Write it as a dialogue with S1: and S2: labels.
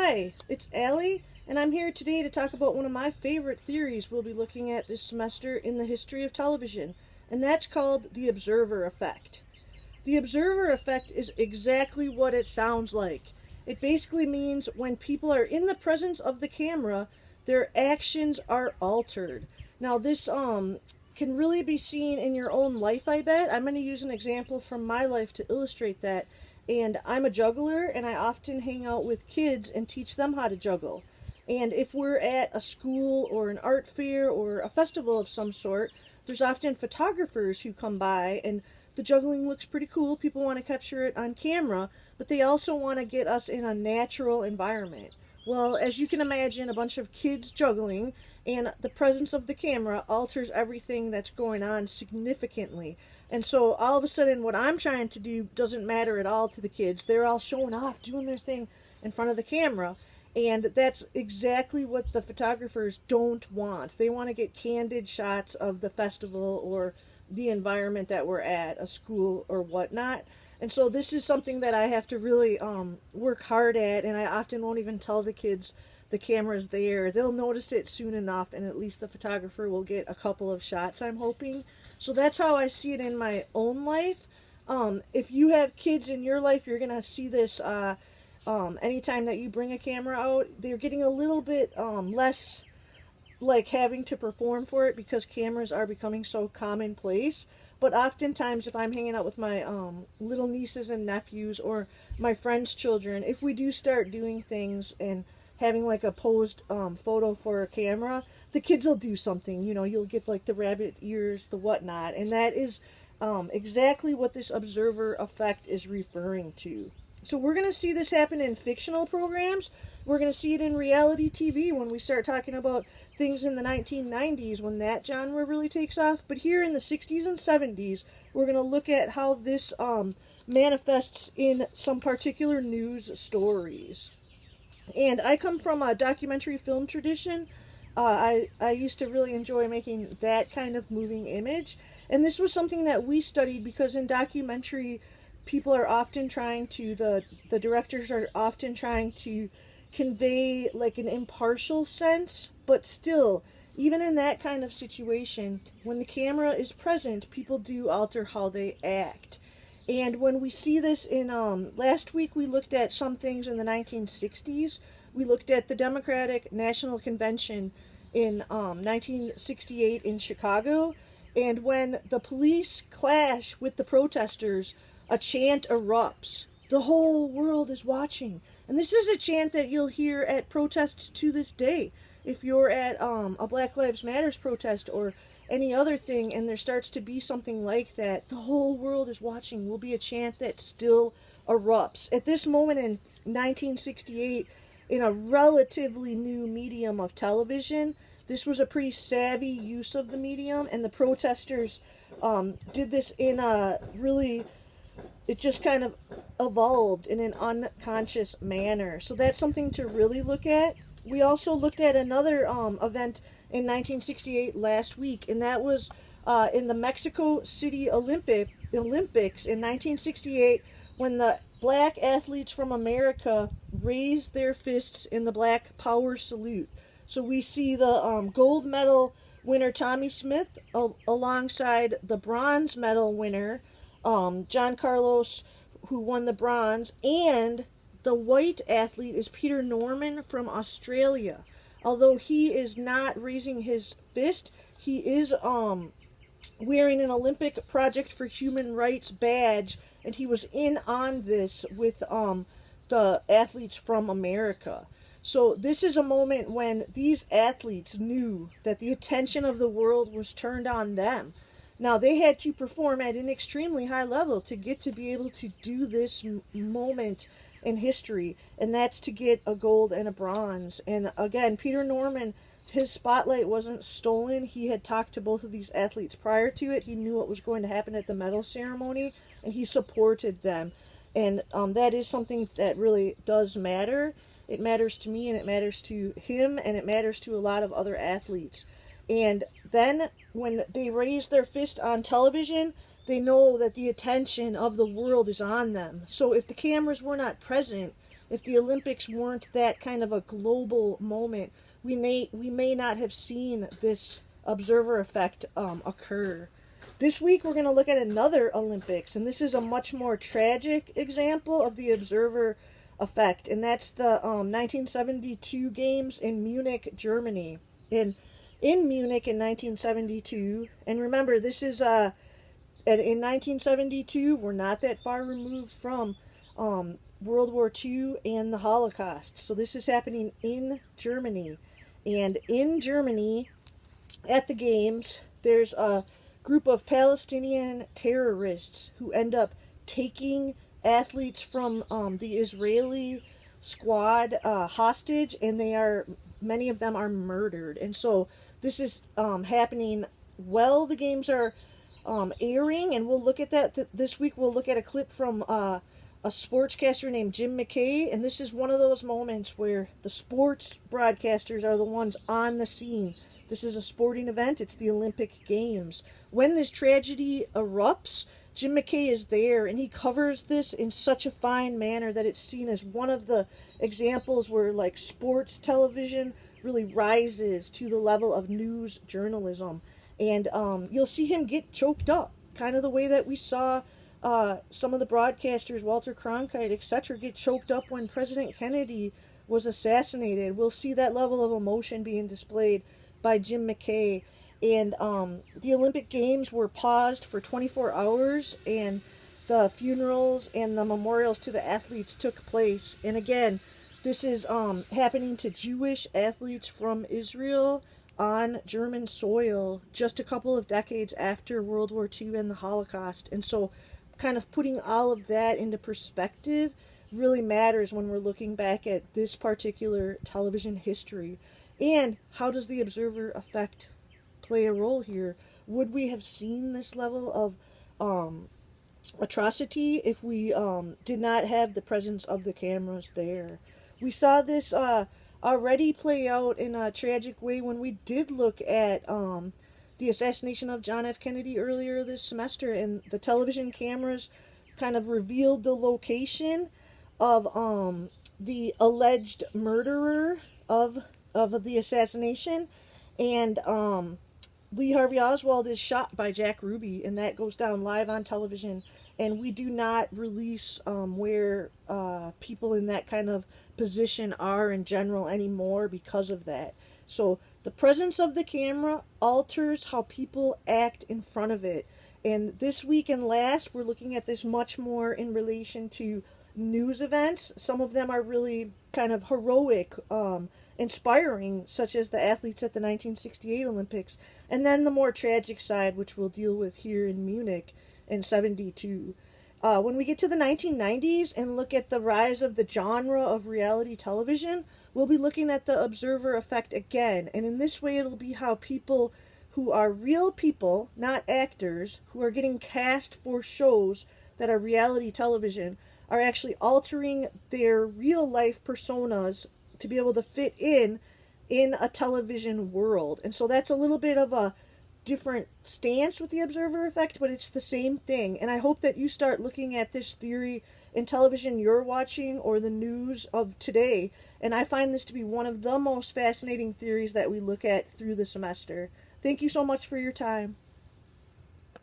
S1: Hi, it's Allie, and I'm here today to talk about one of my favorite theories we'll be looking at this semester in the history of television, and that's called the observer effect. The observer effect is exactly what it sounds like. It basically means when people are in the presence of the camera, their actions are altered. Now, this can really be seen in your own life, I bet. I'm going to use an example from my life to illustrate that. And I'm a juggler, and I often hang out with kids and teach them how to juggle. And if we're at a school or an art fair or a festival of some sort, there's often photographers who come by, and the juggling looks pretty cool. People want to capture it on camera, but they also want to get us in a natural environment. Well, as you can imagine, a bunch of kids juggling and the presence of the camera alters everything that's going on significantly. And so all of a sudden, what I'm trying to do doesn't matter at all to the kids. They're all showing off, doing their thing in front of the camera. And that's exactly what the photographers don't want. They want to get candid shots of the festival or the environment that we're at, a school or whatnot. And so this is something that I have to really work hard at, and I often won't even tell the kids the camera's there. They'll notice it soon enough, and at least the photographer will get a couple of shots, I'm hoping. So that's how I see it in my own life. If you have kids in your life, you're going to see this anytime that you bring a camera out. They're getting a little bit less like having to perform for it because cameras are becoming so commonplace. But oftentimes, if I'm hanging out with my little nieces and nephews or my friends' children, if we do start doing things and having like a posed photo for a camera, the kids will do something. You know, you'll get like the rabbit ears, the whatnot, and that is exactly what this observer effect is referring to. So we're going to see this happen in fictional programs. We're going to see it in reality TV when we start talking about things in the 1990s when that genre really takes off. But here in the 60s and 70s, we're going to look at how this manifests in some particular news stories. And I come from a documentary film tradition. I used to really enjoy making that kind of moving image. And this was something that we studied because in documentary, people are often trying to, the directors are often trying to convey like an impartial sense, but still, even in that kind of situation, when the camera is present, people do alter how they act. And when we see this in, last week we looked at some things in the 1960s. We looked at the Democratic National Convention in 1968 in Chicago. And when the police clash with the protesters, a chant erupts. The whole world is watching. And this is a chant that you'll hear at protests to this day. If you're at a Black Lives Matters protest or any other thing and there starts to be something like that, the whole world is watching will be a chant that still erupts. At this moment in 1968, in a relatively new medium of television, this was a pretty savvy use of the medium, and the protesters did this in a really, it just kind of evolved in an unconscious manner. So that's something to really look at. We also looked at another event in 1968 last week, and that was in the Mexico City Olympics in 1968 when the black athletes from America raised their fists in the Black Power salute. So we see the gold medal winner Tommy Smith alongside the bronze medal winner John Carlos, who won the bronze, and the white athlete is Peter Norman from Australia. Although he is not raising his fist, he is wearing an Olympic Project for Human Rights badge, and he was in on this with the athletes from America. So this is a moment when these athletes knew that the attention of the world was turned on them. Now, they had to perform at an extremely high level to get to be able to do this moment in history, and that's to get a gold and a bronze. And again, Peter Norman, his spotlight wasn't stolen. He had talked to both of these athletes prior to it. He knew what was going to happen at the medal ceremony, and he supported them. And that is something that really does matter. It matters to me, and it matters to him, and it matters to a lot of other athletes. And then when they raised their fist on television, they know that the attention of the world is on them. So if the cameras were not present, if the Olympics weren't that kind of a global moment, we may not have seen this observer effect occur. This week we're going to look at another Olympics, and this is a much more tragic example of the observer effect, and that's the 1972 games in Munich, Germany. In Munich in 1972, and remember, this is in 1972, we're not that far removed from World War II and the Holocaust. So this is happening in Germany. And in Germany, at the games, there's a group of Palestinian terrorists who end up taking athletes from the Israeli squad hostage, and many of them are murdered. And so this is happening while the games are airing, and we'll look at that this week. We'll look at a clip from a sportscaster named Jim McKay, and this is one of those moments where the sports broadcasters are the ones on the scene. This is a sporting event. It's the Olympic Games. When this tragedy erupts, Jim McKay is there, and he covers this in such a fine manner that it's seen as one of the examples where like sports television really rises to the level of news journalism. And you'll see him get choked up, kind of the way that we saw some of the broadcasters, Walter Cronkite, etc., get choked up when President Kennedy was assassinated. We'll see that level of emotion being displayed by Jim McKay. And the Olympic Games were paused for 24 hours, and the funerals and the memorials to the athletes took place. And again, this is happening to Jewish athletes from Israel on German soil just a couple of decades after World War II and the Holocaust. And so kind of putting all of that into perspective really matters when we're looking back at this particular television history. And how does the observer effect play a role here? Would we have seen this level of atrocity if we did not have the presence of the cameras there? We saw this already play out in a tragic way when we did look at the assassination of John F. Kennedy earlier this semester, and the television cameras kind of revealed the location of the alleged murderer of the assassination. And Lee Harvey Oswald is shot by Jack Ruby, and that goes down live on television. And we do not release where people in that kind of position are in general anymore because of that. So the presence of the camera alters how people act in front of it. And this week and last, we're looking at this much more in relation to news events. Some of them are really kind of heroic, inspiring, such as the athletes at the 1968 Olympics. And then the more tragic side, which we'll deal with here in Munich in 72. When we get to the 1990s and look at the rise of the genre of reality television, we'll be looking at the observer effect again. And in this way, it'll be how people who are real people, not actors, who are getting cast for shows that are reality television, are actually altering their real life personas to be able to fit in a television world. And so that's a little bit of a different stance with the observer effect, but it's the same thing. And I hope that you start looking at this theory in television you're watching or the news of today. And I find this to be one of the most fascinating theories that we look at through the semester. Thank you so much for your time.